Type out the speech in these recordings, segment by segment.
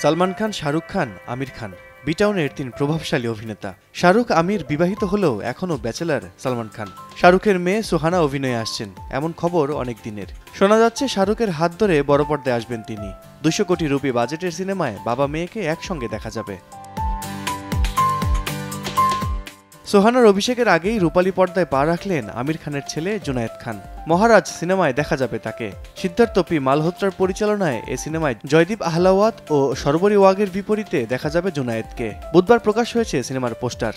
সালমান খান, শাহরুখ খান, আমির খান বিটাউনের তিন প্রভাবশালী অভিনেতা। শাহরুখ আমির বিবাহিত হলেও এখনও ব্যাচেলার সালমান খান। শাহরুখের মেয়ে সুহানা অভিনয়ে আসছেন এমন খবর অনেক দিনের। শোনা যাচ্ছে শাহরুখের হাত ধরে বড় পর্দায় আসবেন তিনি। 200 কোটি রুপি বাজেটের সিনেমায় বাবা মেয়েকে একসঙ্গে দেখা যাবে। সোহানার অভিষেকের আগেই রূপালী পর্দায় পা রাখলেন আমির খানের ছেলে জুনায়েদ খান। মহারাজ সিনেমায় দেখা যাবে তাকে। সিদ্ধার্থ পি মালহোত্রার পরিচালনায় এই সিনেমায় জয়দীপ আহলাওয়াত ও সরবরী ওয়াগের বিপরীতে দেখা যাবে জুনায়েদকে। বুধবার প্রকাশ হয়েছে সিনেমার পোস্টার।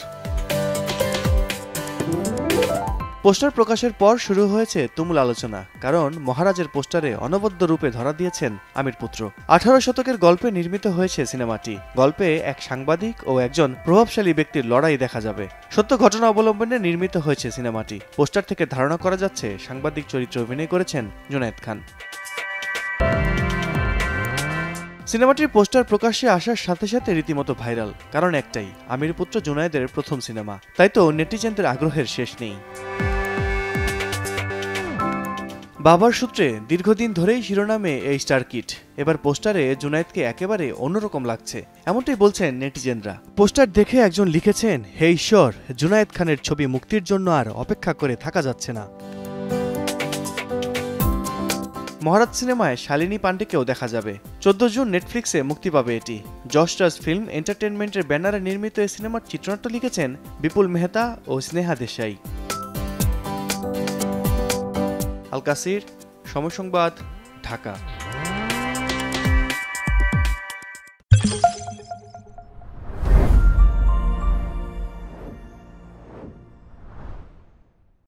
পোস্টার প্রকাশের পর শুরু হয়েছে তুমুল আলোচনা, কারণ মহারাজের পোস্টারে অনবদ্য রূপে ধরা দিয়েছেন আমির পুত্র। 18 শতকের গল্পে নির্মিত হয়েছে সিনেমাটি। গল্পে এক সাংবাদিক ও একজন প্রভাবশালী ব্যক্তির লড়াই দেখা যাবে। সত্য ঘটনা অবলম্বনে নির্মিত হয়েছে সিনেমাটি। পোস্টার থেকে ধারণা করা যাচ্ছে সাংবাদিক চরিত্রে অভিনয় করেছেন জুনায়েদ খান। সিনেমাটির পোস্টার প্রকাশ্যে আসার সাথে সাথে রীতিমতো ভাইরাল, কারণ একটাই, আমির পুত্র জুনায়েদের প্রথম সিনেমা। তাই তো নেটিজেনদের আগ্রহের শেষ নেই। বাবার সূত্রে দীর্ঘদিন ধরেই শিরোনামে এই স্টার কিট। এবার পোস্টারে জুনায়েদকে একেবারে অন্যরকম লাগছে, এমনটাই বলছেন নেটিজেনরা। পোস্টার দেখে একজন লিখেছেন, হে ঈশ্বর, জুনায়েদ খানের ছবি মুক্তির জন্য আর অপেক্ষা করে থাকা যাচ্ছে না। মহারাজ সিনেমায় শালিনী পান্ডেকেও দেখা যাবে। 14 জুন নেটফ্লিক্সে মুক্তি পাবে এটি। যশ রাজ ফিল্ম এন্টারটেনমেন্টের ব্যানারে নির্মিত এই সিনেমার চিত্রনাট্য লিখেছেন বিপুল মেহতা ও স্নেহা দেশাই। আল কাসির, সময় সংবাদ, ঢাকা।